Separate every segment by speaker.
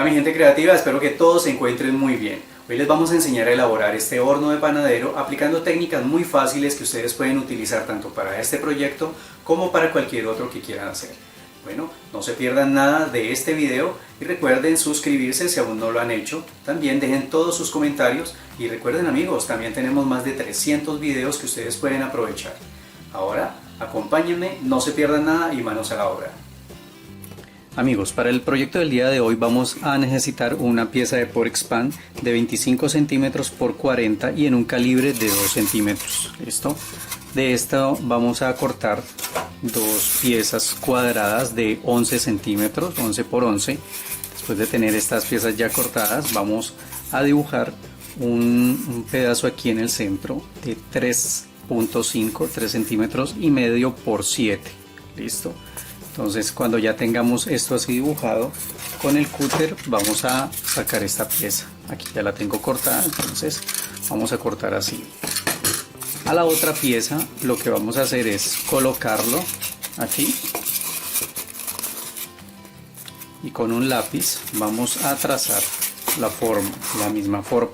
Speaker 1: mi gente creativa, espero que todos se encuentren muy bien. Hoy les vamos a enseñar a elaborar este horno de panadero aplicando técnicas muy fáciles que ustedes pueden utilizar tanto para este proyecto como para cualquier otro que quieran hacer. Bueno, no se pierdan nada de este video y recuerden suscribirse si aún no lo han hecho. También dejen todos sus comentarios y recuerden, amigos, también tenemos más de 300 videos que ustedes pueden aprovechar. Ahora, acompáñenme, no se pierdan nada y manos a la obra. Amigos, para el proyecto del día de hoy vamos a necesitar una pieza de Porexpan de 25 centímetros por 40 y en un calibre de 2 centímetros. ¿Listo? De esto vamos a cortar dos piezas cuadradas de 11 centímetros, 11 por 11. Después de tener estas piezas ya cortadas, vamos a dibujar un pedazo aquí en el centro de 3.5, 3 centímetros y medio por 7. ¿Listo? Entonces, cuando ya tengamos esto así dibujado, con el cúter vamos a sacar esta pieza. Aquí ya la tengo cortada, entonces vamos a cortar así. A la otra pieza lo que vamos a hacer es colocarlo aquí y con un lápiz vamos a trazar la forma, la misma forma.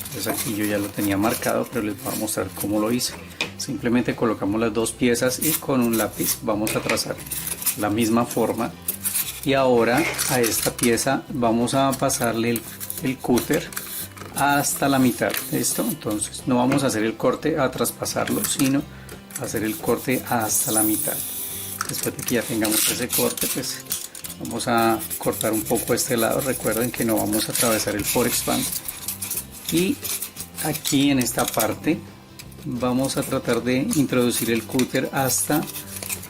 Speaker 1: Entonces aquí yo ya lo tenía marcado, pero les voy a mostrar cómo lo hice. Simplemente colocamos las dos piezas y con un lápiz vamos a trazar la misma forma. Y ahora a esta pieza vamos a pasarle el cúter hasta la mitad. ¿Listo? Entonces no vamos a hacer el corte a traspasarlo, sino hacer el corte hasta la mitad. Después de que ya tengamos ese corte, pues vamos a cortar un poco este lado. Recuerden que no vamos a atravesar el Porexpan. Y aquí en esta parte vamos a tratar de introducir el cúter hasta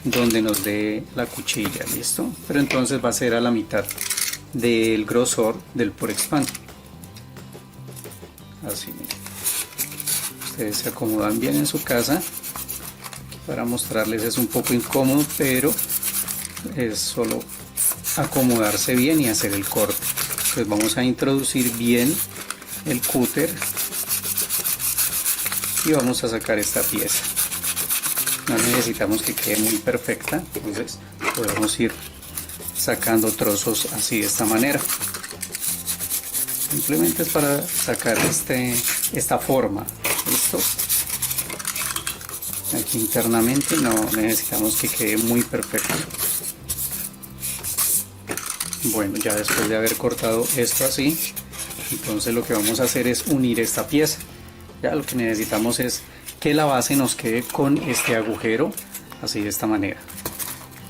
Speaker 1: donde nos dé la cuchilla. ¿Listo? Pero entonces va a ser a la mitad del grosor del Porexpan. Así, ustedes se acomodan bien en su casa. Para mostrarles es un poco incómodo, pero es solo acomodarse bien y hacer el corte. Entonces vamos a introducir bien el cúter y vamos a sacar esta pieza. No necesitamos que quede muy perfecta, entonces podemos ir sacando trozos así de esta manera. Simplemente es para sacar esta forma. ¿Listo? Aquí internamente no necesitamos que quede muy perfecto. Bueno, ya después de haber cortado esto así, entonces lo que vamos a hacer es unir esta pieza. Ya lo que necesitamos es que la base nos quede con este agujero así de esta manera.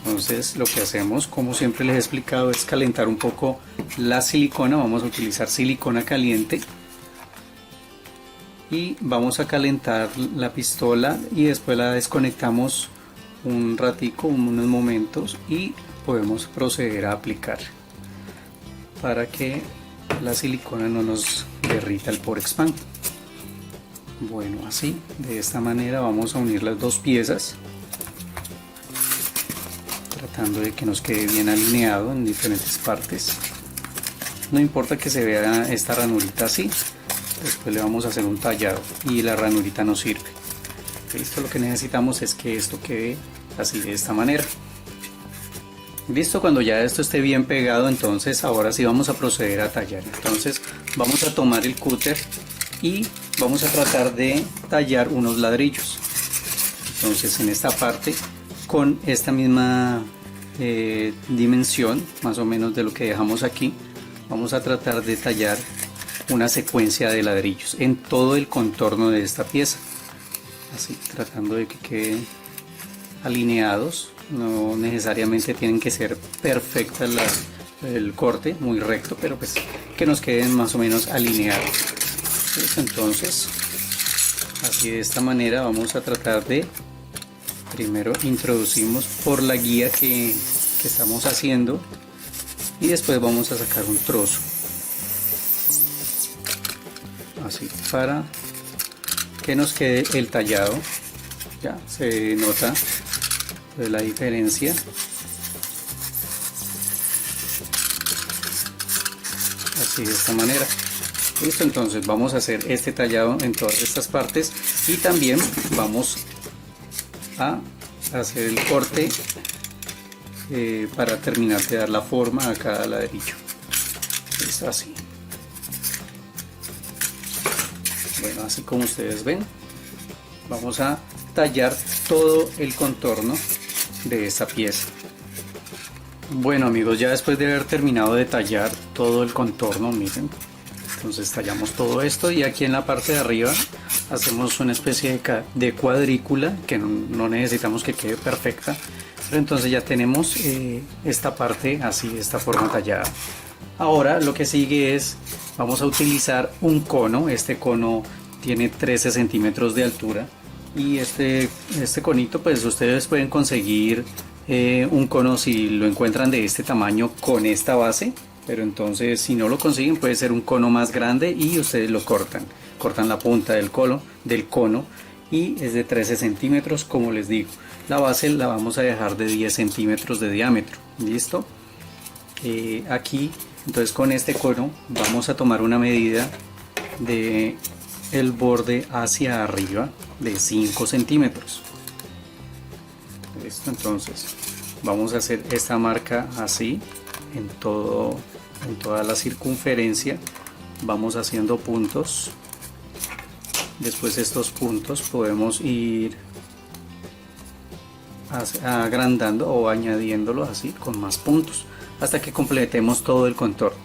Speaker 1: Entonces lo que hacemos, como siempre les he explicado, es calentar un poco la silicona. Vamos a utilizar silicona caliente y vamos a calentar la pistola y después la desconectamos un ratico, unos momentos, y podemos proceder a aplicar para que la silicona no nos derrita el Porexpan. Bueno, así, de esta manera vamos a unir las dos piezas, tratando de que nos quede bien alineado en diferentes partes. No importa que se vea esta ranurita así, después le vamos a hacer un tallado y la ranurita nos sirve. Listo, lo que necesitamos es que esto quede así de esta manera. Listo, cuando ya esto esté bien pegado, entonces ahora sí vamos a proceder a tallar. Entonces vamos a tomar el cúter y vamos a tratar de tallar unos ladrillos. Entonces en esta parte, con esta misma dimensión más o menos de lo que dejamos aquí, vamos a tratar de tallar una secuencia de ladrillos en todo el contorno de esta pieza, así, tratando de que queden alineados. No necesariamente tienen que ser perfectas el corte, muy recto, pero pues que nos queden más o menos alineados. Entonces, así de esta manera vamos a tratar de, primero introducimos por la guía que estamos haciendo y después vamos a sacar un trozo, así, para que nos quede el tallado. Ya se nota la diferencia. Así de esta manera. Listo, entonces vamos a hacer este tallado en todas estas partes y también vamos a hacer el corte para terminar de dar la forma a cada ladrillo. Listo, así. Bueno, así como ustedes ven, vamos a tallar todo el contorno de esta pieza. Bueno amigos, ya después de haber terminado de tallar todo el contorno, miren, entonces tallamos todo esto y aquí en la parte de arriba hacemos una especie de cuadrícula que no necesitamos que quede perfecta, pero entonces ya tenemos esta parte así, de esta forma tallada. Ahora lo que sigue es, vamos a utilizar un cono. Este cono tiene 13 centímetros de altura y este conito pues ustedes pueden conseguir un cono si lo encuentran de este tamaño con esta base, pero entonces si no lo consiguen puede ser un cono más grande y ustedes lo cortan la punta del cono y es de 13 centímetros como les digo. La base la vamos a dejar de 10 centímetros de diámetro. Listo. Aquí entonces con este cono vamos a tomar una medida de el borde hacia arriba de 5 centímetros. Listo, entonces vamos a hacer esta marca así en toda la circunferencia. Vamos haciendo puntos. Después estos puntos podemos ir agrandando o añadiéndolo así con más puntos hasta que completemos todo el contorno.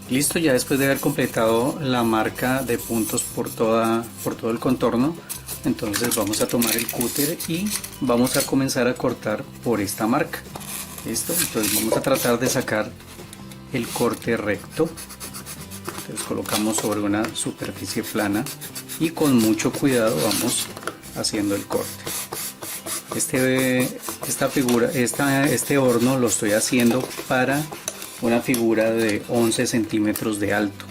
Speaker 1: Listo, ya después de haber completado la marca de puntos por todo el contorno, entonces vamos a tomar el cúter y vamos a comenzar a cortar por esta marca. Listo, entonces vamos a tratar de sacar el corte recto. Entonces colocamos sobre una superficie plana y con mucho cuidado vamos haciendo el corte. Este horno lo estoy haciendo para una figura de 11 centímetros de alto.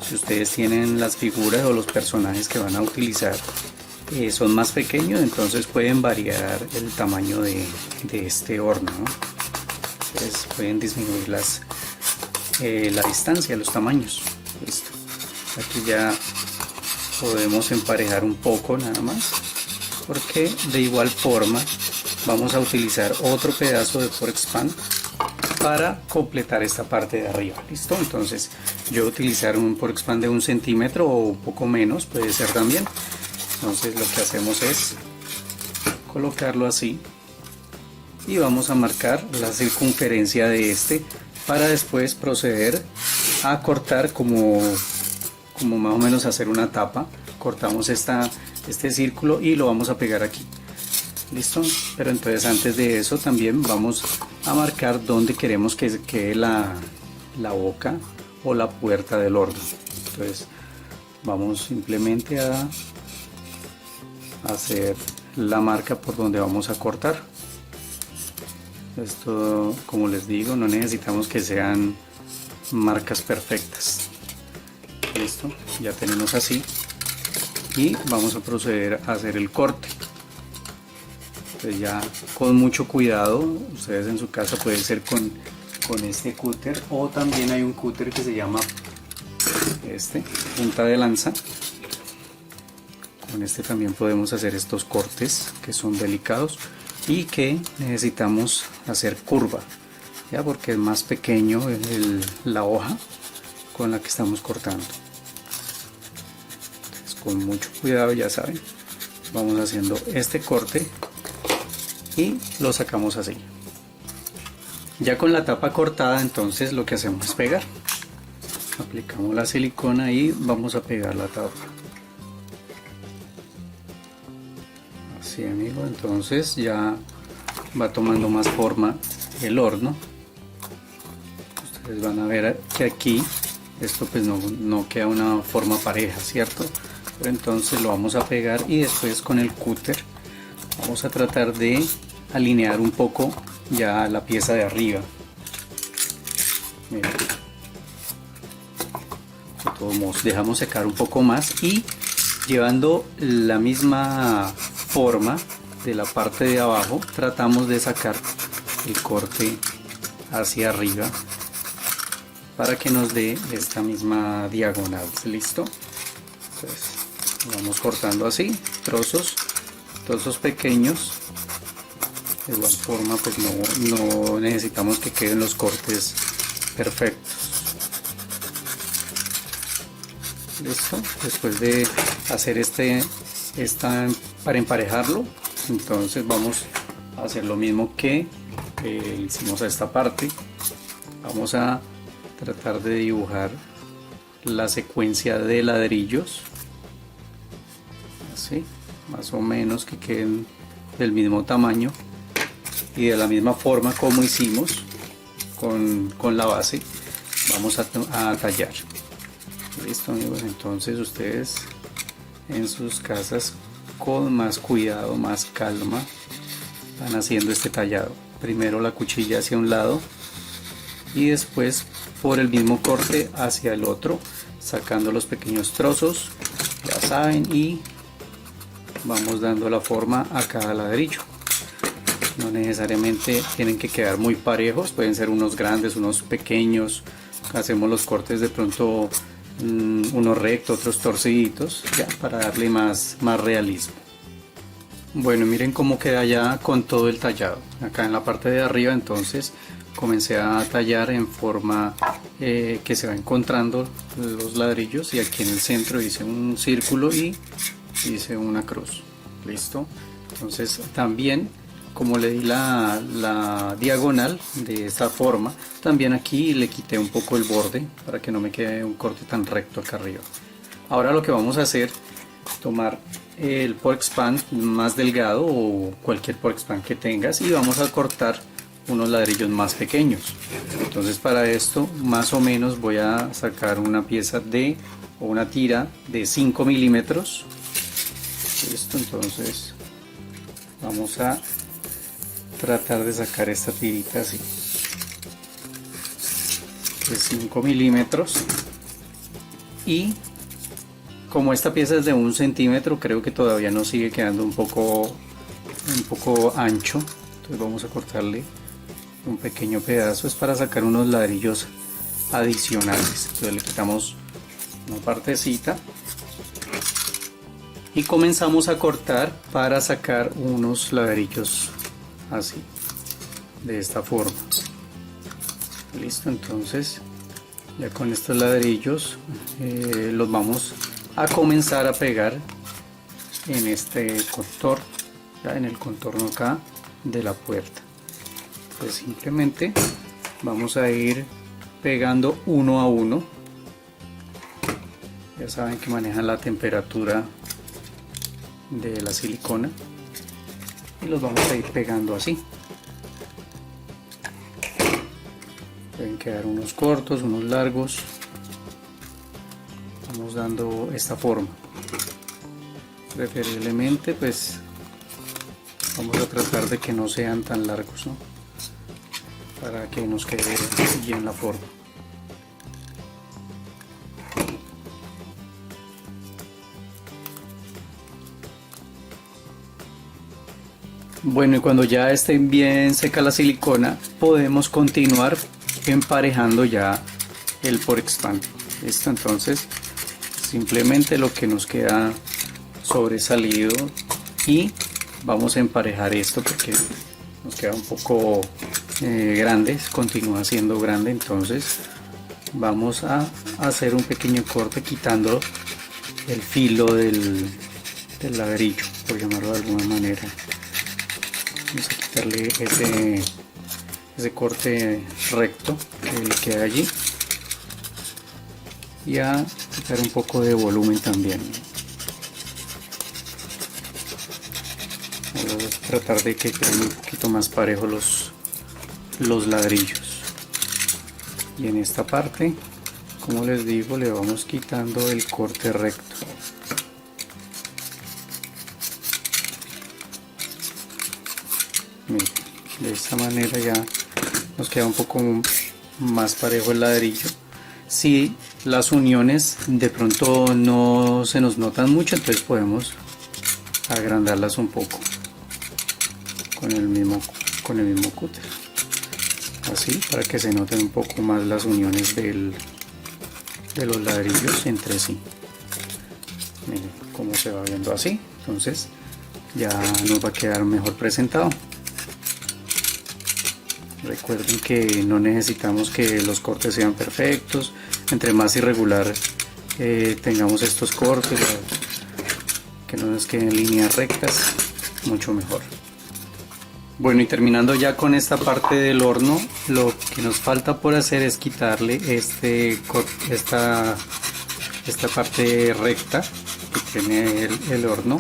Speaker 1: Si ustedes tienen las figuras o los personajes que van a utilizar son más pequeños, entonces pueden variar el tamaño de este horno, ¿no? Entonces pueden disminuir la distancia, los tamaños. Listo. Aquí ya podemos emparejar un poco nada más, porque de igual forma vamos a utilizar otro pedazo de Forexpan para completar esta parte de arriba. Listo, entonces yo voy a utilizar un Forexpan de 1 centímetro o un poco menos, puede ser también. Entonces lo que hacemos es colocarlo así y vamos a marcar la circunferencia de este para después proceder a cortar como más o menos hacer una tapa. Cortamos este círculo y lo vamos a pegar aquí. Listo, pero entonces antes de eso también vamos a marcar donde queremos que quede la boca o la puerta del horno. Entonces vamos simplemente a hacer la marca por donde vamos a cortar. Esto, como les digo, no necesitamos que sean marcas perfectas. Listo, ya tenemos así y vamos a proceder a hacer el corte. Entonces ya con mucho cuidado, ustedes en su casa puede ser con este cúter, o también hay un cúter que se llama punta de lanza. Con este también podemos hacer estos cortes que son delicados y que necesitamos hacer curva, ya porque es más pequeño la hoja con la que estamos cortando. Entonces, con mucho cuidado, ya saben, vamos haciendo este corte y lo sacamos así. Ya con la tapa cortada, entonces lo que hacemos es pegar. Aplicamos la silicona y vamos a pegar la tapa. Así, amigo, entonces ya va tomando más forma el horno. Ustedes van a ver que aquí esto pues no queda una forma pareja, ¿cierto? Pero entonces lo vamos a pegar y después con el cúter vamos a tratar de alinear un poco ya la pieza de arriba. Miren. De todos modos dejamos secar un poco más y llevando la misma forma de la parte de abajo tratamos de sacar el corte hacia arriba para que nos dé esta misma diagonal. Listo, entonces vamos cortando así trozos pequeños. De igual forma pues no necesitamos que queden los cortes perfectos. Listo, después de hacer para emparejarlo, entonces vamos a hacer lo mismo que hicimos a esta parte. Vamos a tratar de dibujar la secuencia de ladrillos, así, más o menos que queden del mismo tamaño y de la misma forma como hicimos con la base. Vamos a tallar. Listo, amigos, entonces ustedes en sus casas con más cuidado, más calma, van haciendo este tallado. Primero la cuchilla hacia un lado y después por el mismo corte hacia el otro, sacando los pequeños trozos, ya saben, y vamos dando la forma a cada ladrillo. No necesariamente tienen que quedar muy parejos, pueden ser unos grandes, unos pequeños. Hacemos los cortes de pronto unos rectos, otros torciditos, ya para darle más realismo. Bueno, miren cómo queda ya con todo el tallado. Acá en la parte de arriba entonces comencé a tallar en forma que se va encontrando los ladrillos, y aquí en el centro hice un círculo y hice una cruz. Listo. Entonces también, como le di la diagonal de esta forma, también aquí le quité un poco el borde para que no me quede un corte tan recto acá arriba. Ahora lo que vamos a hacer, tomar el pork spam más delgado o cualquier pork spam que tengas, y vamos a cortar unos ladrillos más pequeños. Entonces para esto más o menos voy a sacar una pieza o una tira de 5 milímetros. Listo, entonces vamos a tratar de sacar esta tirita así de 5 milímetros, y como esta pieza es de 1 centímetro, creo que todavía nos sigue quedando un poco ancho, entonces vamos a cortarle un pequeño pedazo. Es para sacar unos ladrillos adicionales. Entonces le quitamos una partecita y comenzamos a cortar para sacar unos ladrillos así, de esta forma. Listo, entonces ya con estos ladrillos los vamos a comenzar a pegar en este contorno, ya en el contorno acá de la puerta. Pues simplemente vamos a ir pegando uno a uno. Ya saben que manejan la temperatura de la silicona, y los vamos a ir pegando así. Pueden quedar unos cortos, unos largos. Vamos dando esta forma. Preferiblemente pues vamos a tratar de que no sean tan largos, ¿no? Para que nos quede bien la forma. Bueno, y cuando ya esté bien seca la silicona, podemos continuar emparejando ya el pork spam. Listo, entonces simplemente lo que nos queda sobresalido, y vamos a emparejar esto porque nos queda un poco grande, continúa siendo grande. Entonces vamos a hacer un pequeño corte quitando el filo del ladrillo, por llamarlo de alguna manera. Vamos a quitarle ese corte recto que queda allí, y a quitar un poco de volumen también. Vamos a tratar de que queden un poquito más parejos los ladrillos. Y en esta parte, como les digo, le vamos quitando el corte recto. Miren, de esta manera ya nos queda un poco más parejo el ladrillo. Si las uniones de pronto no se nos notan mucho, entonces podemos agrandarlas un poco con el mismo cúter, así, para que se noten un poco más las uniones de los ladrillos entre sí. Miren cómo se va viendo así. Entonces ya nos va a quedar mejor presentado. Recuerden que no necesitamos que los cortes sean perfectos. Entre más irregular tengamos estos cortes, que no nos queden líneas rectas, mucho mejor. Bueno, y terminando ya con esta parte del horno, lo que nos falta por hacer es quitarle esta parte recta que tiene el horno,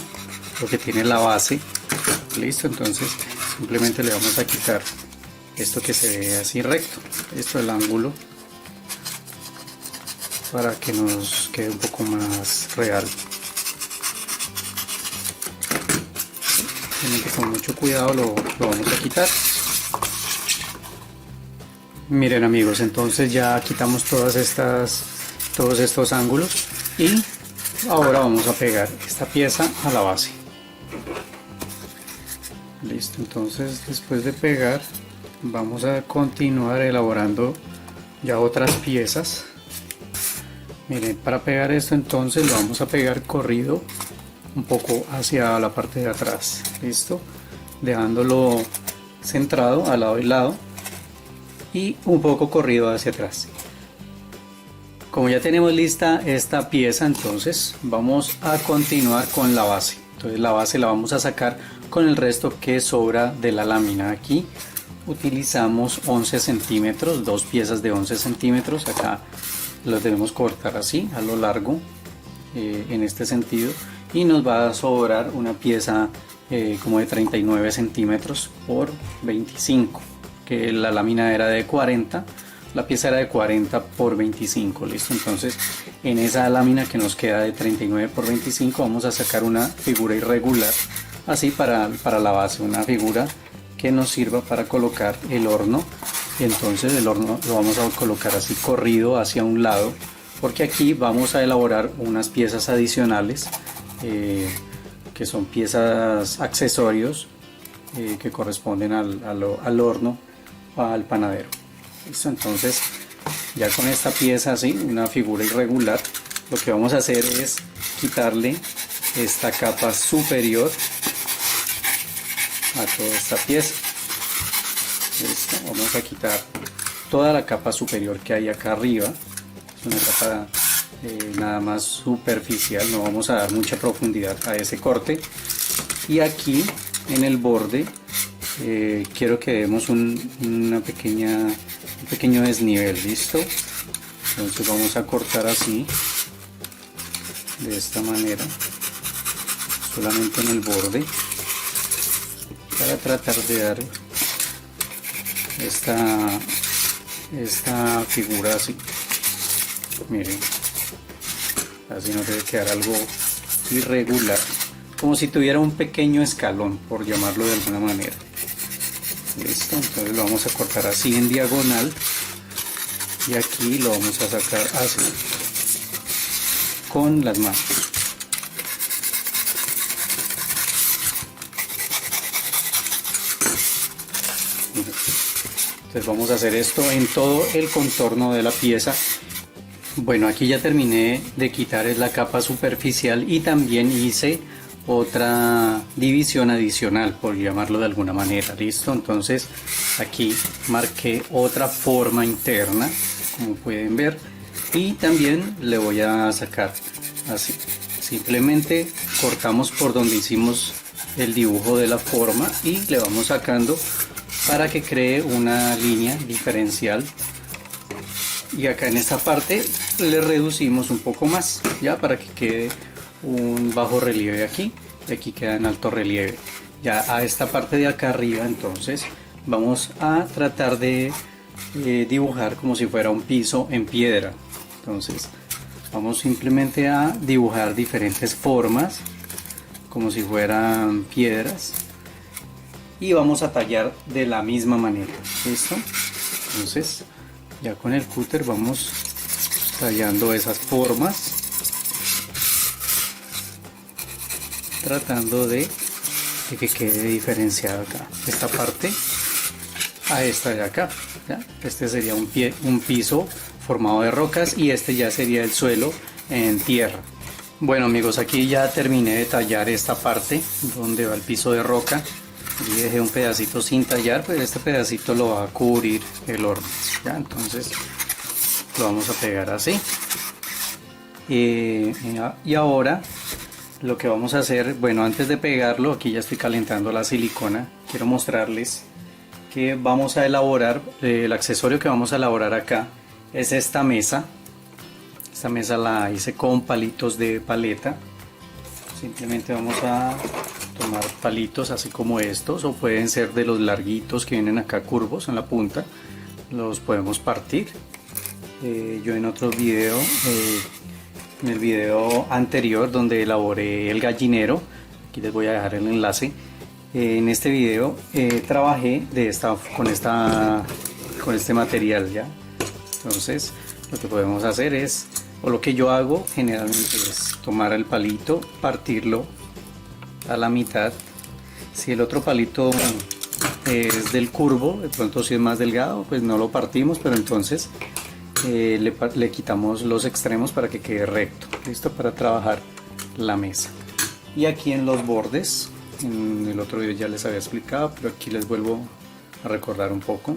Speaker 1: lo que tiene la base. Listo, entonces simplemente le vamos a quitar esto que se ve así recto, esto el ángulo, para que nos quede un poco más real. Con mucho cuidado lo vamos a quitar. Miren amigos, entonces ya quitamos todos estos ángulos y ahora vamos a pegar esta pieza a la base. Listo, entonces después de pegar vamos a continuar elaborando ya otras piezas. Miren, para pegar esto entonces lo vamos a pegar corrido un poco hacia la parte de atrás. Listo, dejándolo centrado al lado y lado y un poco corrido hacia atrás. Como ya tenemos lista esta pieza, entonces vamos a continuar con la base. Entonces la base la vamos a sacar con el resto que sobra de la lámina. Aquí utilizamos 11 centímetros, dos piezas de 11 centímetros. Acá las debemos cortar así a lo largo, en este sentido, y nos va a sobrar una pieza como de 39 centímetros por 25, que la lámina era de 40, la pieza era de 40 por 25. Listo, entonces en esa lámina que nos queda de 39 por 25 vamos a sacar una figura irregular así para la base, una figura que nos sirva para colocar el horno. Y entonces el horno lo vamos a colocar así corrido hacia un lado, porque aquí vamos a elaborar unas piezas adicionales que son piezas accesorios que corresponden al horno, al panadero. Listo, entonces ya con esta pieza así, una figura irregular, lo que vamos a hacer es quitarle esta capa superior a toda esta pieza. Listo, vamos a quitar toda la capa superior que hay acá arriba. Es una capa nada más superficial, no vamos a dar mucha profundidad a ese corte. Y aquí en el borde quiero que demos un pequeño desnivel. Listo, entonces vamos a cortar así, de esta manera, solamente en el borde, para tratar de dar esta figura así. Miren, así nos debe quedar algo irregular, como si tuviera un pequeño escalón, por llamarlo de alguna manera. Listo, entonces lo vamos a cortar así en diagonal y aquí lo vamos a sacar así con las manos. Entonces vamos a hacer esto en todo el contorno de la pieza. Bueno, aquí ya terminé de quitar la capa superficial y también hice otra división adicional, por llamarlo de alguna manera. Listo, entonces aquí marqué otra forma interna, como pueden ver, y también le voy a sacar así. Simplemente cortamos por donde hicimos el dibujo de la forma y le vamos sacando para que cree una línea diferencial, y acá en esta parte le reducimos un poco más, ya, para que quede un bajo relieve aquí, y aquí queda en alto relieve. Ya a esta parte de acá arriba entonces vamos a tratar de dibujar como si fuera un piso en piedra. Entonces vamos simplemente a dibujar diferentes formas como si fueran piedras y vamos a tallar de la misma manera. ¿Listo? Entonces ya con el cúter vamos tallando esas formas, tratando de que quede diferenciada acá esta parte a esta de acá, ¿ya? Este sería un piso formado de rocas y este ya sería el suelo en tierra. Bueno amigos, aquí ya terminé de tallar esta parte donde va el piso de roca y dejé un pedacito sin tallar, pues este pedacito lo va a cubrir el horno, ¿ya? Entonces lo vamos a pegar así. Y ahora lo que vamos a hacer, bueno, antes de pegarlo, aquí ya estoy calentando la silicona. Quiero mostrarles que vamos a elaborar, el accesorio que vamos a elaborar acá es esta mesa. Esta mesa la hice con palitos de paleta. Simplemente vamos a tomar palitos así como estos, o pueden ser de los larguitos que vienen acá curvos en la punta. Los podemos partir. Yo en otro video, en el video anterior donde elaboré el gallinero, aquí les voy a dejar el enlace. En este video trabajé con este material ya. Entonces lo que podemos hacer es, o lo que yo hago generalmente es tomar el palito, partirlo a la mitad. Si el otro palito es del curvo, de pronto si es más delgado, pues no lo partimos, pero entonces le quitamos los extremos para que quede recto, listo para trabajar la mesa. Y aquí en los bordes, en el otro video ya les había explicado, pero aquí les vuelvo a recordar un poco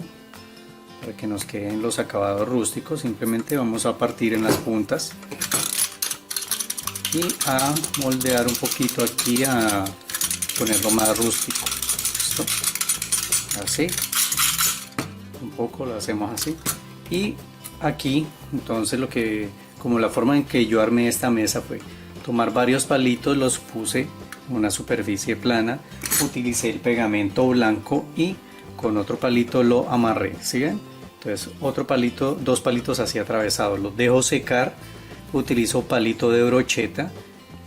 Speaker 1: para que nos queden los acabados rústicos. Simplemente vamos a partir en las puntas y a moldear un poquito aquí, a ponerlo más rústico. ¿Listo? Así, un poco lo hacemos así. Y aquí entonces como la forma en que yo armé esta mesa fue tomar varios palitos, los puse en una superficie plana, utilicé el pegamento blanco y con otro palito lo amarré, ¿sí ven? Entonces otro palito, dos palitos así atravesados, los dejo secar, utilizo palito de brocheta.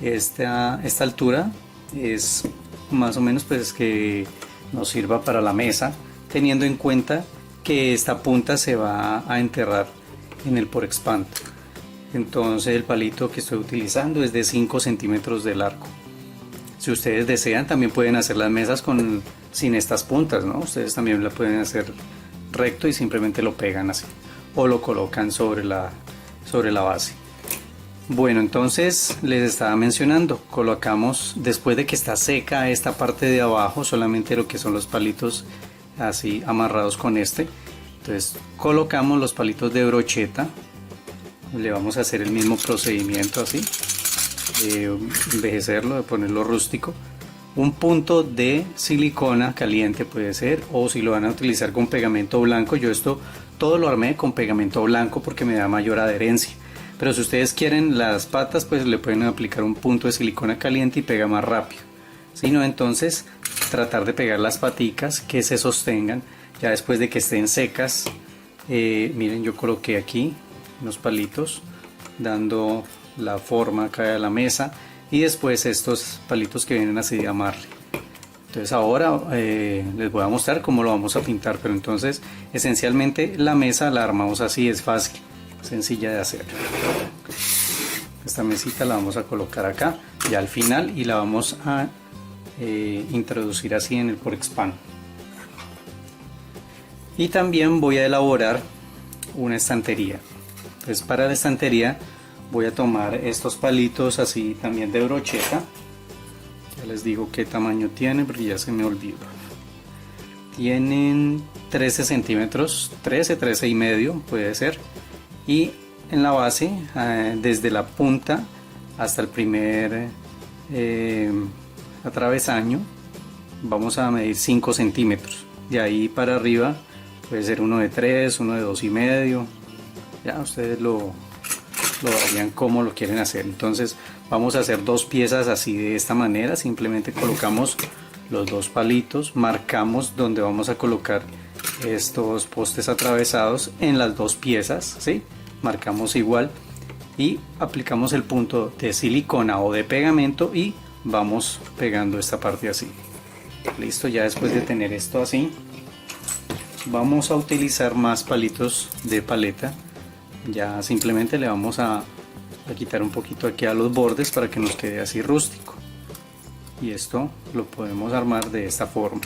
Speaker 1: Esta altura es más o menos pues que nos sirva para la mesa, teniendo en cuenta que esta punta se va a enterrar en el Porexpand. Entonces el palito que estoy utilizando es de 5 centímetros de largo. Si ustedes desean también pueden hacer las mesas sin estas puntas, ¿no? Ustedes también la pueden hacer recto y simplemente lo pegan así, o lo colocan sobre la base. Bueno, entonces les estaba mencionando, colocamos, después de que está seca esta parte de abajo, solamente lo que son los palitos así amarrados con entonces colocamos los palitos de brocheta. Le vamos a hacer el mismo procedimiento así, de envejecerlo, de ponerlo rústico. Un punto de silicona caliente puede ser, o si lo van a utilizar con pegamento blanco, yo esto todo lo armé con pegamento blanco porque me da mayor adherencia. Pero si ustedes quieren las patas, pues le pueden aplicar un punto de silicona caliente y pega más rápido. Si no, entonces tratar de pegar las paticas que se sostengan ya después de que estén secas. Miren, yo coloqué aquí unos palitos dando la forma acá a la mesa, y después estos palitos que vienen así de amarre. Entonces ahora les voy a mostrar cómo lo vamos a pintar, pero entonces esencialmente la mesa la armamos así, es fácil, sencilla de hacer. Esta mesita la vamos a colocar acá ya al final y la vamos a introducir así en el Porexpand. Y también voy a elaborar una estantería. Entonces para la estantería voy a tomar estos palitos así también de brocheta. Ya les digo qué tamaño tiene porque ya se me olvidó. Tienen 13 centímetros, 13 y medio puede ser. Y en la base, desde la punta hasta el primer atravesaño, vamos a medir 5 centímetros. De ahí para arriba puede ser uno de 3, uno de 2 y medio. Ya ustedes lo varían como lo quieren hacer. Entonces vamos a hacer dos piezas así de esta manera. Simplemente colocamos los dos palitos, marcamos donde vamos a colocar estos postes atravesados en las dos piezas, ¿sí? Marcamos igual y aplicamos el punto de silicona o de pegamento y vamos pegando esta parte así. Listo, ya después de tener esto así, vamos a utilizar más palitos de paleta. Ya simplemente le vamos a quitar un poquito aquí a los bordes para que nos quede así rústico, y esto lo podemos armar de esta forma,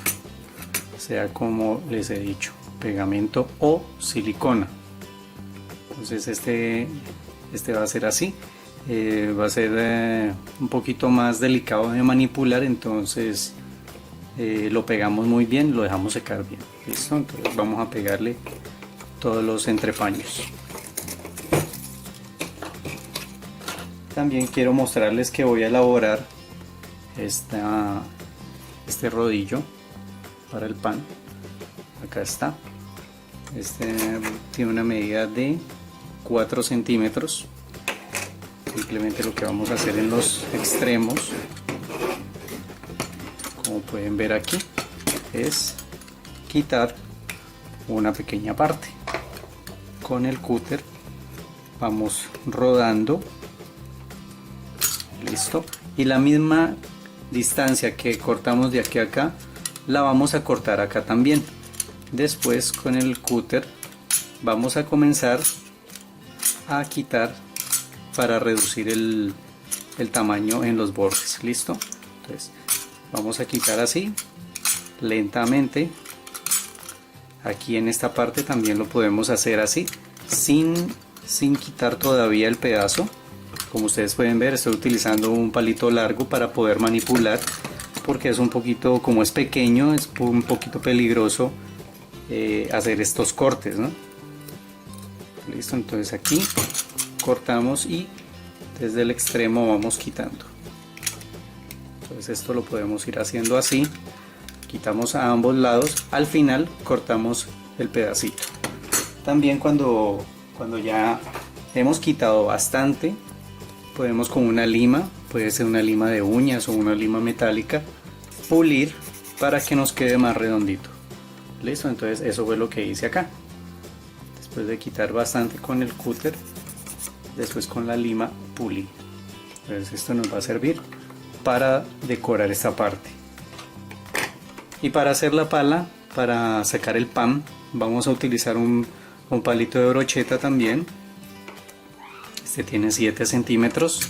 Speaker 1: sea como les he dicho, pegamento o silicona. Entonces este va a ser así, va a ser un poquito más delicado de manipular, entonces lo pegamos muy bien, lo dejamos secar bien. Listo, entonces vamos a pegarle todos los entrepaños. También quiero mostrarles que voy a elaborar este rodillo para el pan. Acá está. Este tiene una medida de 4 centímetros. Simplemente lo que vamos a hacer en los extremos, como pueden ver aquí, es quitar una pequeña parte. Con el cúter vamos rodando, listo, y la misma distancia que cortamos de aquí a acá la vamos a cortar acá también. Después con el cúter vamos a comenzar a quitar para reducir el tamaño en los bordes. Listo, entonces vamos a quitar así lentamente. Aquí en esta parte también lo podemos hacer así, sin quitar todavía el pedazo. Como ustedes pueden ver, estoy utilizando un palito largo para poder manipular, porque es un poquito, como es pequeño, es un poquito peligroso hacer estos cortes, ¿no? Listo, entonces aquí cortamos y desde el extremo vamos quitando. Entonces esto lo podemos ir haciendo así. Quitamos a ambos lados, al final cortamos el pedacito. También cuando ya hemos quitado bastante, podemos con una lima, puede ser una lima de uñas o una lima metálica, pulir para que nos quede más redondito. Listo, entonces eso fue lo que hice acá. Después de quitar bastante con el cúter, después con la lima pulí. Entonces esto nos va a servir para decorar esta parte. Y para hacer la pala, para sacar el pan, vamos a utilizar un palito de brocheta también. Este tiene 7 centímetros.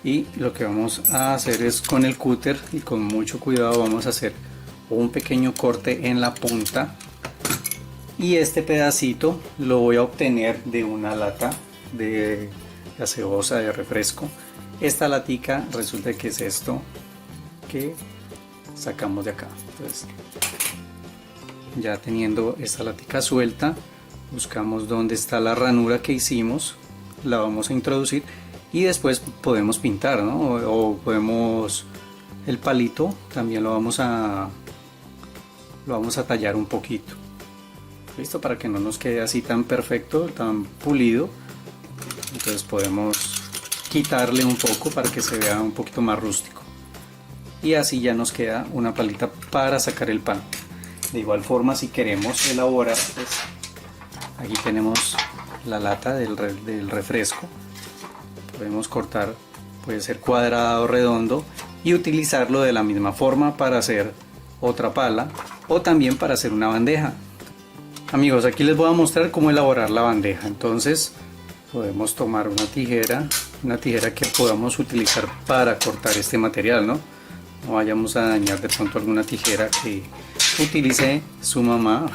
Speaker 1: Y lo que vamos a hacer es con el cúter y con mucho cuidado vamos a hacer un pequeño corte en la punta. Y este pedacito lo voy a obtener de una lata de gaseosa, de refresco. Esta latica resulta que es esto que sacamos de acá. Entonces, ya teniendo esta latica suelta, buscamos dónde está la ranura que hicimos, la vamos a introducir y después podemos pintar, ¿no? O podemos, el palito también lo vamos a tallar un poquito. Listo, para que no nos quede así tan perfecto, tan pulido. Entonces podemos quitarle un poco para que se vea un poquito más rústico. Y así ya nos queda una palita para sacar el pan. De igual forma, si queremos elaborar, pues aquí tenemos la lata del refresco. Podemos cortar, puede ser cuadrado o redondo, y utilizarlo de la misma forma para hacer otra pala o también para hacer una bandeja. Amigos, aquí les voy a mostrar cómo elaborar la bandeja. Entonces podemos tomar una tijera que podamos utilizar para cortar este material, ¿no? No vayamos a dañar de pronto alguna tijera que utilice su mamá,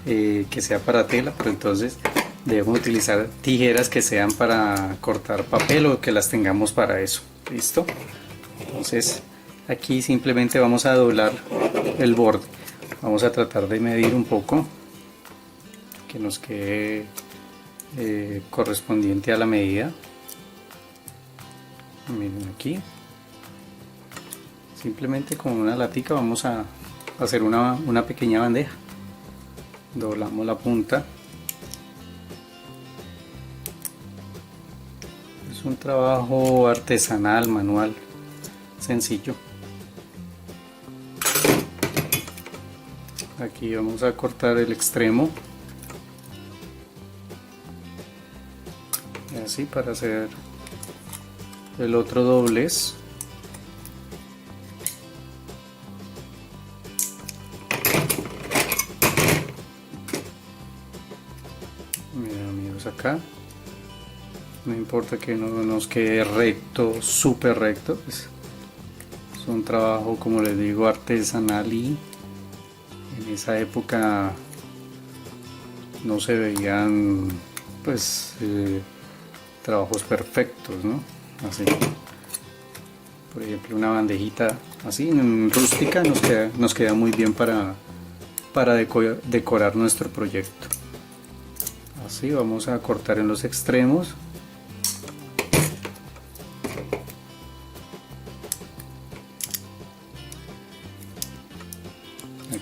Speaker 1: que sea para tela, pero entonces debemos utilizar tijeras que sean para cortar papel o que las tengamos para eso. ¿Listo? Entonces aquí simplemente vamos a doblar el borde. Vamos a tratar de medir un poco que nos quede correspondiente a la medida. Miren aquí, simplemente con una latica vamos a hacer una pequeña bandeja. Doblamos la punta. Es un trabajo artesanal, manual, sencillo. Aquí vamos a cortar el extremo y así para hacer el otro doblez. Miren amigos, acá no importa que no nos quede recto, súper recto, pues es un trabajo, como les digo, artesanal, y en esa época no se veían pues trabajos perfectos, ¿no? Así, por ejemplo, una bandejita así rústica nos queda muy bien para decorar nuestro proyecto. Así vamos a cortar en los extremos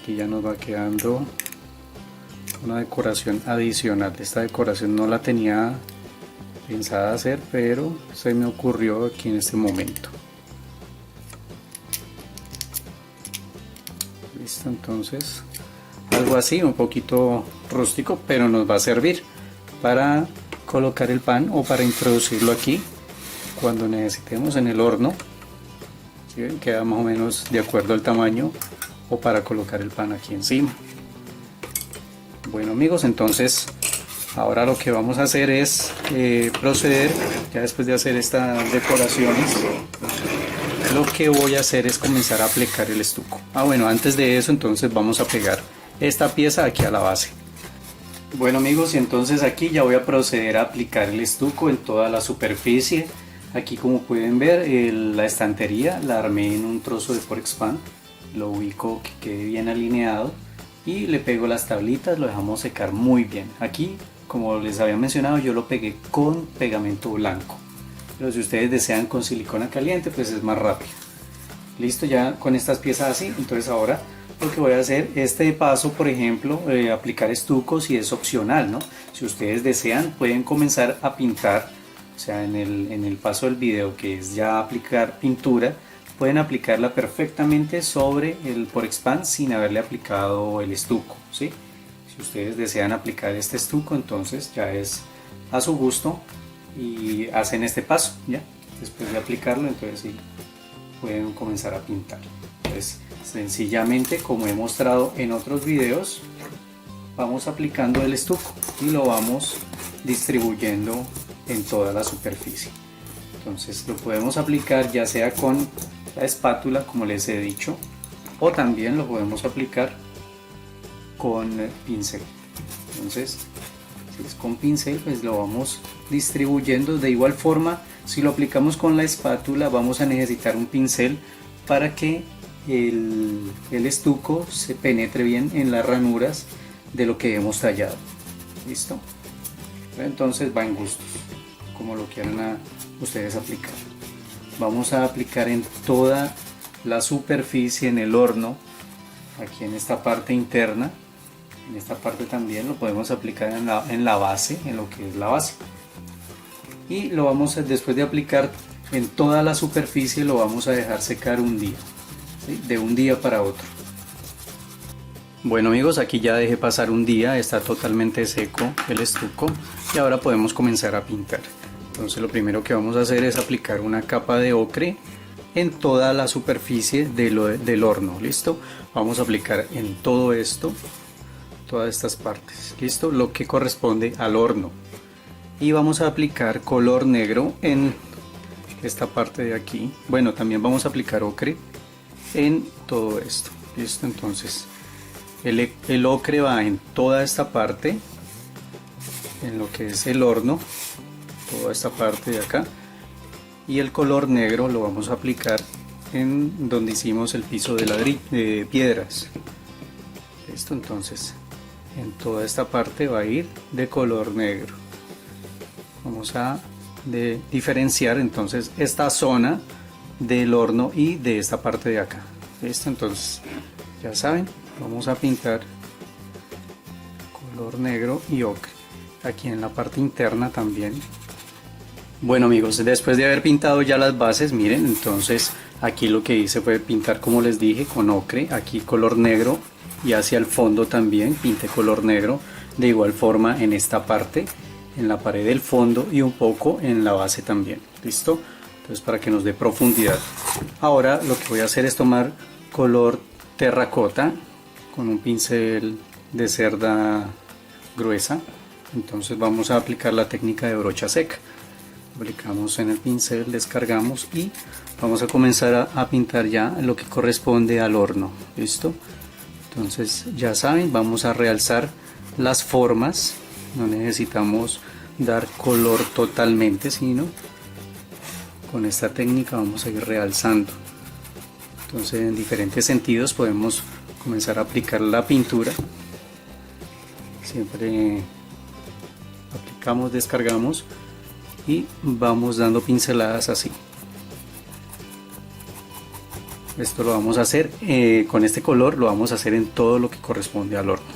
Speaker 1: aquí ya nos va quedando una decoración adicional. Esta decoración no la tenía pensada hacer, pero se me ocurrió aquí en este momento. Listo, entonces algo así, un poquito rústico, pero nos va a servir para colocar el pan o para introducirlo aquí cuando necesitemos en el horno. ¿Sí ven? Queda más o menos de acuerdo al tamaño, o para colocar el pan aquí encima. Bueno amigos, entonces ahora lo que vamos a hacer es proceder, ya después de hacer estas decoraciones, lo que voy a hacer es comenzar a aplicar el estuco. Bueno, antes de eso entonces vamos a pegar esta pieza aquí a la base. Bueno amigos, y entonces aquí ya voy a proceder a aplicar el estuco en toda la superficie. Aquí, como pueden ver, la estantería la armé en un trozo de Porexpan, lo ubico que quede bien alineado y le pego las tablitas, lo dejamos secar muy bien. Aquí, como les había mencionado, yo lo pegué con pegamento blanco, pero si ustedes desean con silicona caliente, pues es más rápido. Listo, ya con estas piezas así. Entonces ahora lo que voy a hacer, este paso por ejemplo, aplicar estuco, si es opcional, ¿no? Si ustedes desean pueden comenzar a pintar, o sea, en el paso del video, que es ya aplicar pintura, pueden aplicarla perfectamente sobre el Porexpan sin haberle aplicado el estuco, ¿sí? Si ustedes desean aplicar este estuco, entonces ya es a su gusto y hacen este paso, ¿ya? Después de aplicarlo, entonces sí, pueden comenzar a pintar. Entonces, sencillamente, como he mostrado en otros videos, vamos aplicando el estuco y lo vamos distribuyendo en toda la superficie. Entonces lo podemos aplicar ya sea con la espátula, como les he dicho, o también lo podemos aplicar con pincel. Entonces, si es con pincel, pues lo vamos distribuyendo. De igual forma, si lo aplicamos con la espátula, vamos a necesitar un pincel para que el estuco se penetre bien en las ranuras de lo que hemos tallado. Listo. Entonces va en gustos, como lo quieran ustedes aplicar. Vamos a aplicar en toda la superficie en el horno, aquí en esta parte interna. En esta parte también lo podemos aplicar en la base, en lo que es la base. Y lo vamos a, después de aplicar en toda la superficie, lo vamos a dejar secar un día, ¿sí? De un día para otro. Bueno amigos, aquí ya dejé pasar un día, está totalmente seco el estuco y ahora podemos comenzar a pintar. Entonces lo primero que vamos a hacer es aplicar una capa de ocre en toda la superficie del horno. ¿Listo? Vamos a aplicar en todo esto, todas estas partes. ¿Listo? Lo que corresponde al horno. Y vamos a aplicar color negro en esta parte de aquí. Bueno, también vamos a aplicar ocre en todo esto. ¿Listo? Entonces el ocre va en toda esta parte, en lo que es el horno, toda esta parte de acá, y el color negro lo vamos a aplicar en donde hicimos el piso de piedras. Listo, entonces en toda esta parte va a ir de color negro. Vamos a diferenciar entonces esta zona del horno y de esta parte de acá. Listo, entonces ya saben, vamos a pintar color negro y ocre aquí en la parte interna también. Bueno amigos, después de haber pintado ya las bases, miren, entonces aquí lo que hice fue pintar, como les dije, con ocre, aquí color negro, y hacia el fondo también pinté color negro, de igual forma en esta parte, en la pared del fondo y un poco en la base también. ¿Listo? Entonces, para que nos dé profundidad. Ahora lo que voy a hacer es tomar color terracota con un pincel de cerda gruesa. Entonces vamos a aplicar la técnica de brocha seca. Aplicamos en el pincel, descargamos y vamos a comenzar a pintar ya lo que corresponde al horno. ¿Listo? Entonces ya saben, vamos a realzar las formas, no necesitamos dar color totalmente, sino con esta técnica vamos a ir realzando. Entonces en diferentes sentidos podemos comenzar a aplicar la pintura. Siempre aplicamos, descargamos y vamos dando pinceladas así. Esto lo vamos a hacer con este color, lo vamos a hacer en todo lo que corresponde al horno.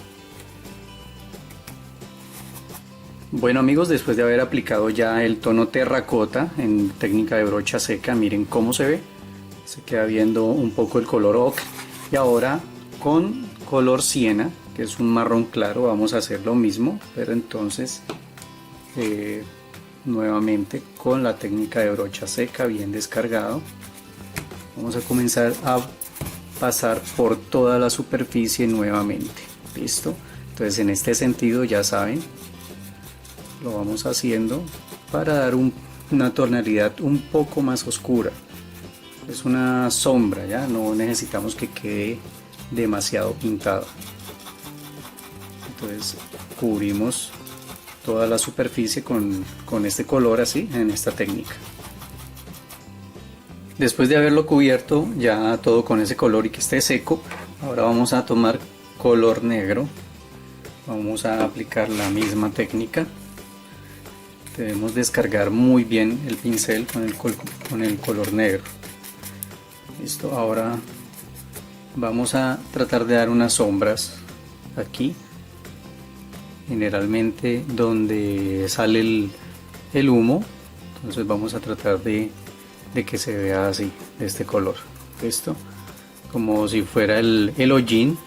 Speaker 1: Bueno amigos, después de haber aplicado ya el tono terracota en técnica de brocha seca, miren cómo se ve. Se queda viendo un poco el color ocre. Y ahora con color siena, que es un marrón claro, vamos a hacer lo mismo, pero entonces nuevamente con la técnica de brocha seca bien descargado. Vamos a comenzar a pasar por toda la superficie nuevamente. Listo. Entonces en este sentido, ya saben, lo vamos haciendo para dar una tonalidad un poco más oscura. Es una sombra, ya no necesitamos que quede demasiado pintado. Entonces cubrimos toda la superficie con este color así, en esta técnica. Después de haberlo cubierto ya todo con ese color y que esté seco, ahora vamos a tomar color negro. Vamos a aplicar la misma técnica. Debemos descargar muy bien el pincel con el color negro. Listo, ahora vamos a tratar de dar unas sombras aquí, generalmente donde sale el humo. Entonces vamos a tratar de que se vea así, de este color. Esto como si fuera el hollín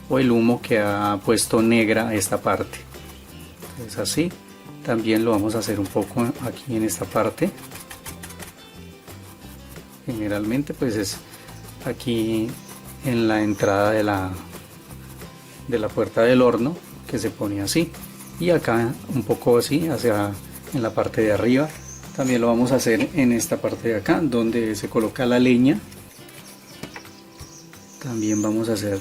Speaker 1: o el humo que ha puesto negra esta parte. Entonces así también lo vamos a hacer un poco aquí en esta parte. Generalmente pues es aquí en la entrada de la puerta del horno, que se pone así, y acá un poco así hacia en la parte de arriba. También lo vamos a hacer en esta parte de acá donde se coloca la leña. También vamos a hacer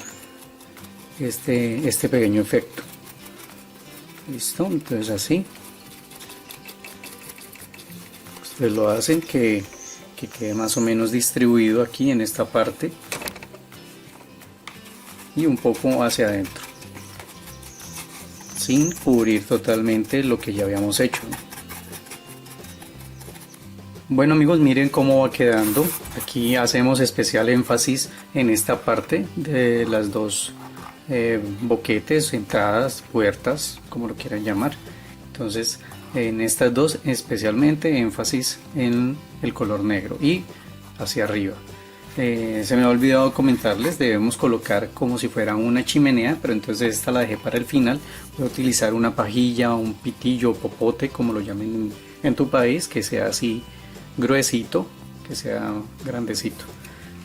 Speaker 1: este pequeño efecto. Listo, entonces así ustedes lo hacen que quede más o menos distribuido aquí en esta parte y un poco hacia adentro, sin cubrir totalmente lo que ya habíamos hecho. Bueno amigos, miren cómo va quedando. Aquí hacemos especial énfasis en esta parte de las dos boquetes, entradas, puertas, como lo quieran llamar. Entonces en estas dos especialmente énfasis en el color negro y hacia arriba. Se me ha olvidado comentarles, debemos colocar como si fuera una chimenea, pero entonces esta la dejé para el final. Voy a utilizar una pajilla, un pitillo, popote, como lo llamen en tu país, que sea así gruesito, que sea grandecito.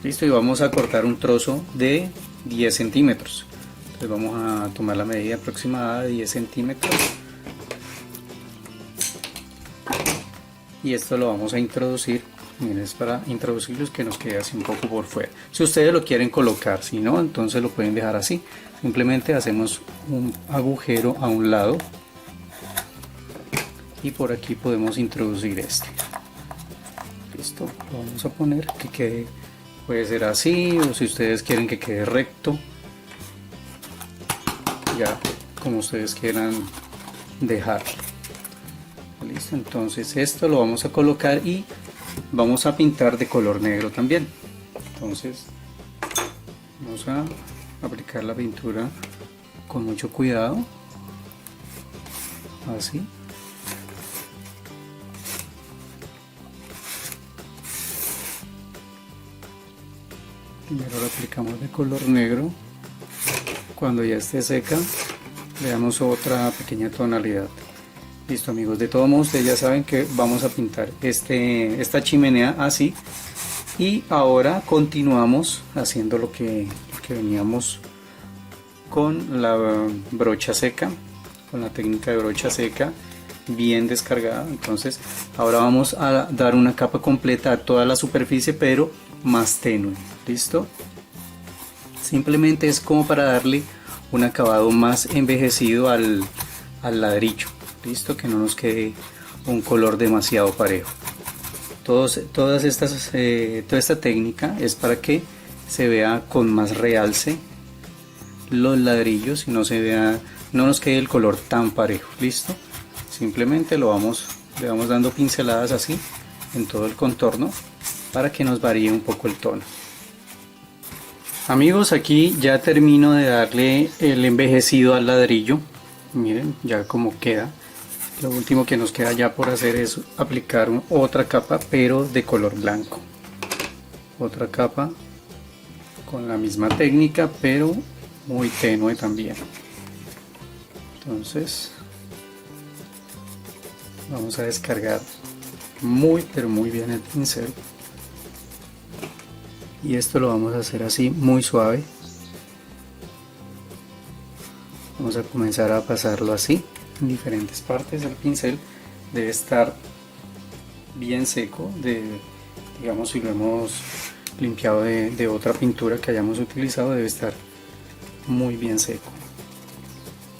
Speaker 1: Listo, y vamos a cortar un trozo de 10 centímetros. Entonces vamos a tomar la medida aproximada de 10 centímetros. Y esto lo vamos a introducir. Miren, es para introducirlos, que nos quede así un poco por fuera. Si ustedes lo quieren colocar, si no, entonces lo pueden dejar así. Simplemente hacemos un agujero a un lado y por aquí podemos introducir este. Listo, lo vamos a poner que quede, puede ser así, o si ustedes quieren que quede recto, ya como ustedes quieran dejarlo. Listo, entonces esto lo vamos a colocar y vamos a pintar de color negro también. Entonces vamos a aplicar la pintura con mucho cuidado, así. Primero la aplicamos de color negro. Cuando ya esté seca le damos otra pequeña tonalidad. Listo amigos, de todos modos ustedes ya saben que vamos a pintar esta chimenea así. Y ahora continuamos haciendo lo que veníamos con la brocha seca, con la técnica de brocha seca bien descargada. Entonces ahora vamos a dar una capa completa a toda la superficie, pero más tenue. Listo, simplemente es como para darle un acabado más envejecido al ladrillo. Listo, que no nos quede un color demasiado parejo. Toda esta técnica es para que se vea con más realce los ladrillos y no nos quede el color tan parejo. Listo, simplemente le vamos dando pinceladas así en todo el contorno para que nos varíe un poco el tono. Amigos, aquí ya termino de darle el envejecido al ladrillo. Miren ya cómo queda. Lo último que nos queda ya por hacer es aplicar otra capa, pero de color blanco. Otra capa con la misma técnica, pero muy tenue también. Entonces vamos a descargar pero muy bien el pincel. Y esto lo vamos a hacer así, muy suave. Vamos a comenzar a pasarlo así en diferentes partes. El pincel debe estar bien seco, digamos, si lo hemos limpiado de otra pintura que hayamos utilizado, debe estar muy bien seco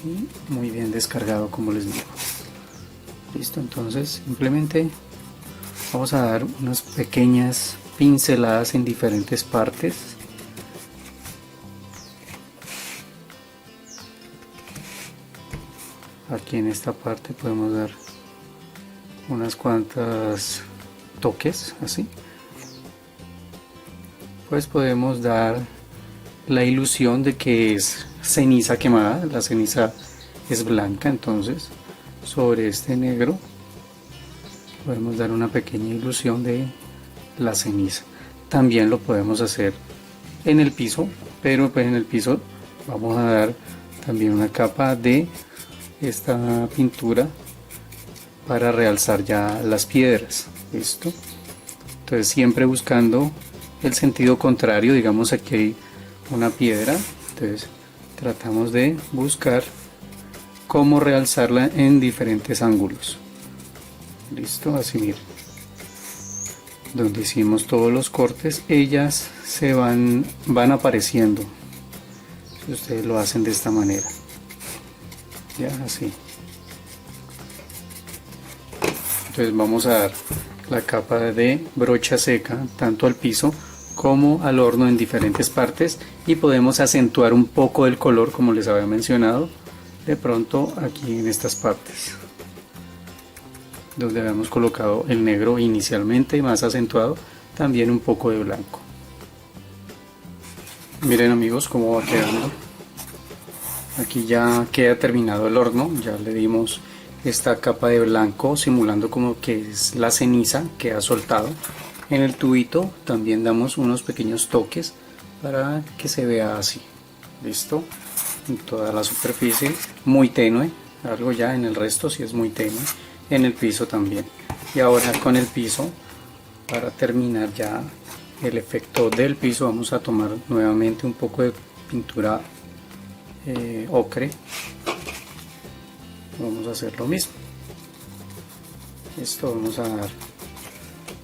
Speaker 1: y muy bien descargado, como les digo. Listo, entonces simplemente vamos a dar unas pequeñas pinceladas en diferentes partes. Aquí en esta parte podemos dar unas cuantas toques así. Pues podemos dar la ilusión de que es ceniza quemada. La ceniza es blanca, entonces sobre este negro podemos dar una pequeña ilusión de la ceniza. También lo podemos hacer en el piso, pero pues en el piso vamos a dar también una capa de esta pintura para realzar ya las piedras. Listo, entonces siempre buscando el sentido contrario. Digamos, aquí hay una piedra, entonces tratamos de buscar cómo realzarla en diferentes ángulos. Listo, así miren, donde hicimos todos los cortes, ellas se van apareciendo si ustedes lo hacen de esta manera, ya así. Entonces vamos a dar la capa de brocha seca tanto al piso como al horno en diferentes partes, y podemos acentuar un poco el color, como les había mencionado, de pronto aquí en estas partes donde habíamos colocado el negro inicialmente más acentuado, también un poco de blanco. Miren amigos cómo va quedando. Aquí ya queda terminado el horno, ya le dimos esta capa de blanco simulando como que es la ceniza que ha soltado. En el tubito también damos unos pequeños toques para que se vea así. Listo, en toda la superficie, muy tenue, algo ya en el resto sí es muy tenue. En el piso también. Y ahora con el piso, para terminar ya el efecto del piso, vamos a tomar nuevamente un poco de pintura ocre. Vamos a hacer lo mismo. Esto vamos a dar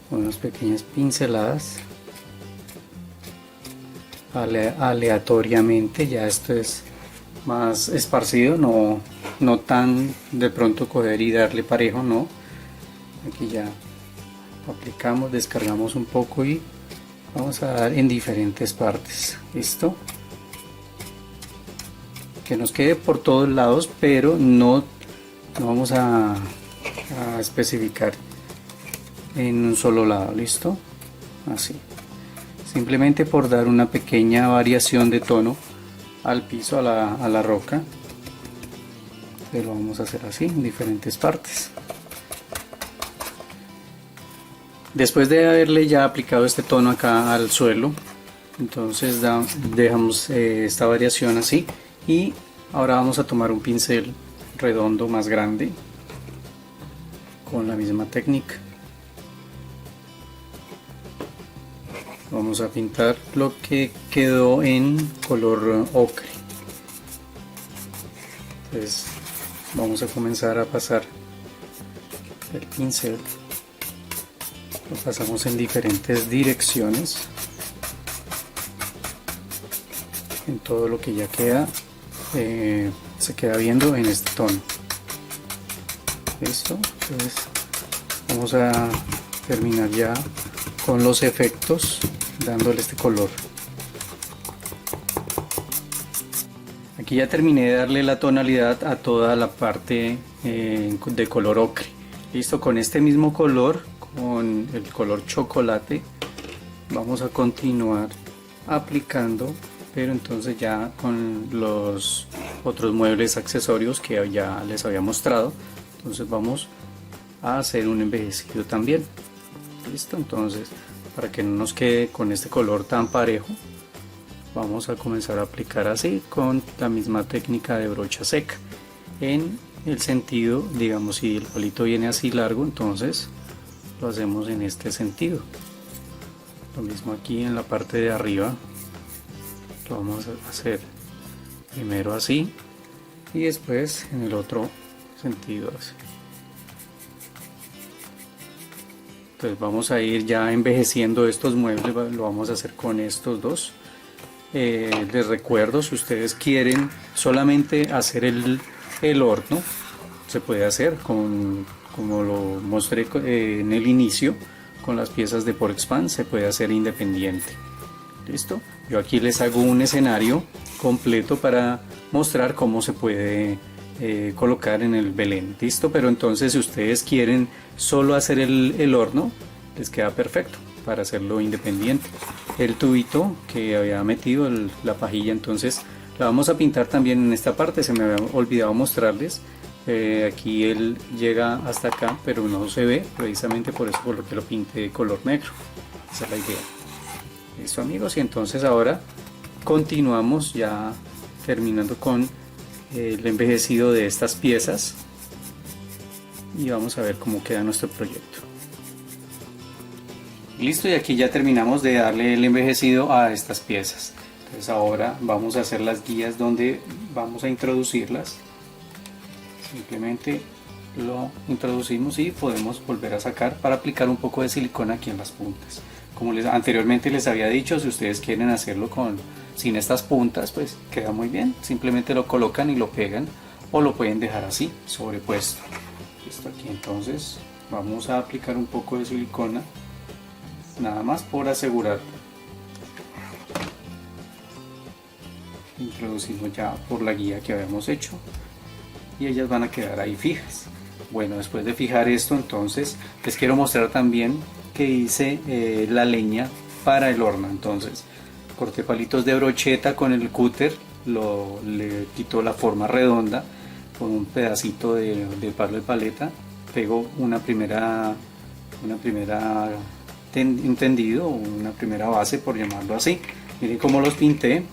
Speaker 1: unas pequeñas pinceladas aleatoriamente. Ya esto es más esparcido, no tan de pronto coger y darle parejo, no. Aquí ya aplicamos, descargamos un poco y vamos a dar en diferentes partes. Listo, que nos quede por todos lados, pero no vamos a especificar en un solo lado. Listo, así, simplemente por dar una pequeña variación de tono al piso, a la roca. Lo vamos a hacer así en diferentes partes. Después de haberle ya aplicado este tono acá al suelo, entonces dejamos esta variación así, y ahora vamos a tomar un pincel redondo más grande con la misma técnica. Vamos a pintar lo que quedó en color ocre. Entonces vamos a comenzar a pasar el pincel, lo pasamos en diferentes direcciones en todo lo que ya queda, se queda viendo en este tono. Listo, entonces vamos a terminar ya con los efectos dándole este color. Aquí ya terminé de darle la tonalidad a toda la parte de color ocre. Listo, con este mismo color, con el color chocolate, vamos a continuar aplicando pero entonces ya con los otros muebles accesorios que ya les había mostrado, entonces vamos a hacer un envejecido también. Listo, entonces para que no nos quede con este color tan parejo, vamos a comenzar a aplicar así con la misma técnica de brocha seca, en el sentido, digamos, si el palito viene así largo, entonces lo hacemos en este sentido. Lo mismo aquí en la parte de arriba, lo vamos a hacer primero así y después en el otro sentido así. Entonces vamos a ir ya envejeciendo estos muebles, lo vamos a hacer con estos dos. Les recuerdo, si ustedes quieren solamente hacer el horno, se puede hacer como lo mostré en el inicio, con las piezas de Porexpan, se puede hacer independiente. Listo, yo aquí les hago un escenario completo para mostrar cómo se puede colocar en el Belén. Listo, pero entonces si ustedes quieren solo hacer el horno, les queda perfecto para hacerlo independiente. El tubito que había metido, la pajilla, entonces la vamos a pintar también en esta parte. Se me había olvidado mostrarles, aquí él llega hasta acá pero no se ve, precisamente por eso, por lo que lo pinté de color negro. Esa es la idea. Listo, amigos, y entonces ahora continuamos ya terminando con el envejecido de estas piezas y vamos a ver cómo queda nuestro proyecto. Listo, y aquí ya terminamos de darle el envejecido a estas piezas. Entonces ahora vamos a hacer las guías donde vamos a introducirlas. Simplemente lo introducimos y podemos volver a sacar para aplicar un poco de silicona aquí en las puntas. Como anteriormente les había dicho, si ustedes quieren hacerlo sin estas puntas, pues queda muy bien. Simplemente lo colocan y lo pegan, o lo pueden dejar así, sobrepuesto. Listo, aquí entonces vamos a aplicar un poco de silicona, nada más por asegurar. Introducimos ya por la guía que habíamos hecho y ellas van a quedar ahí fijas. Bueno, después de fijar esto, entonces les quiero mostrar también que hice la leña para el horno. Entonces corté palitos de brocheta con el cúter, le quito la forma redonda con un pedacito de palo de paleta, pego un tendido, una primera base, por llamarlo así. Miren cómo los pinté.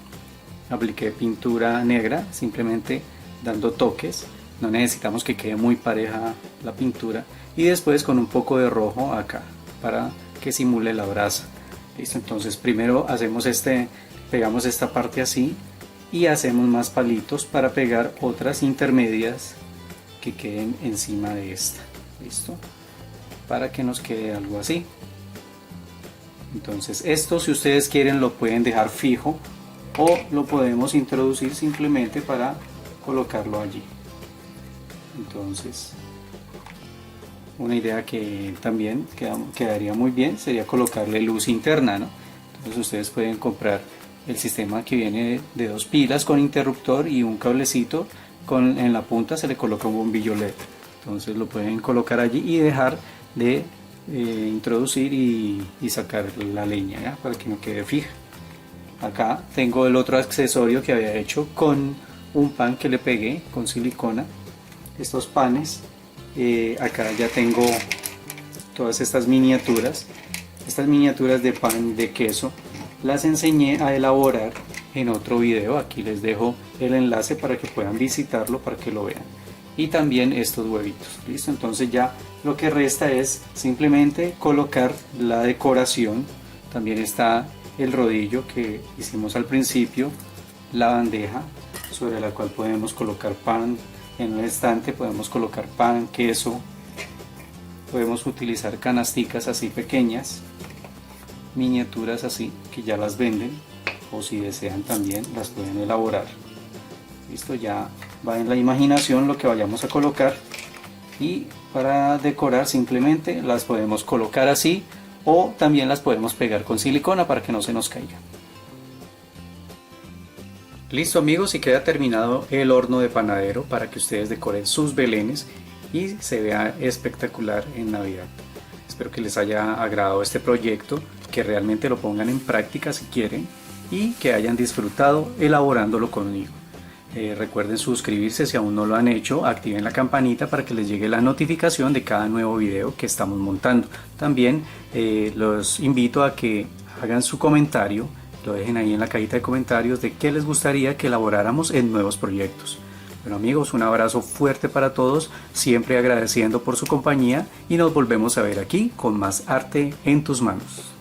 Speaker 1: Apliqué pintura negra, simplemente dando toques, no necesitamos que quede muy pareja la pintura, y después con un poco de rojo acá para que simule la brasa. Listo, entonces primero pegamos esta parte así y hacemos más palitos para pegar otras intermedias que queden encima de esta. Listo, para que nos quede algo así. Entonces esto, si ustedes quieren, lo pueden dejar fijo o lo podemos introducir simplemente para colocarlo allí. Entonces una idea que también quedaría muy bien sería colocarle luz interna, ¿no? Entonces ustedes pueden comprar el sistema que viene de 2 pilas con interruptor y un cablecito, en la punta se le coloca un bombillo LED. Entonces lo pueden colocar allí y dejar de introducir y sacar la leña, ¿ya? Para que no quede fija. Acá tengo el otro accesorio que había hecho con un pan que le pegué con silicona. Estos panes, acá ya tengo todas estas miniaturas de pan de queso. Las enseñé a elaborar en otro video, aquí les dejo el enlace para que puedan visitarlo, para que lo vean. Y también estos huevitos. Listo, entonces ya lo que resta es simplemente colocar la decoración. También está el rodillo que hicimos al principio, la bandeja sobre la cual podemos colocar pan. En el estante podemos colocar pan, queso, podemos utilizar canasticas así pequeñas, miniaturas así que ya las venden, o si desean también las pueden elaborar. Listo, ya va en la imaginación lo que vayamos a colocar, y para decorar simplemente las podemos colocar así, o también las podemos pegar con silicona para que no se nos caiga. Listo, amigos, y queda terminado el horno de panadero para que ustedes decoren sus belenes y se vea espectacular en Navidad. Espero que les haya agradado este proyecto, que realmente lo pongan en práctica si quieren. y que hayan disfrutado elaborándolo conmigo. Recuerden suscribirse si aún no lo han hecho, activen la campanita para que les llegue la notificación de cada nuevo video que estamos montando. También los invito a que hagan su comentario, lo dejen ahí en la cajita de comentarios de qué les gustaría que elaboráramos en nuevos proyectos. Bueno amigos, un abrazo fuerte para todos, siempre agradeciendo por su compañía y nos volvemos a ver aquí con más arte en tus manos.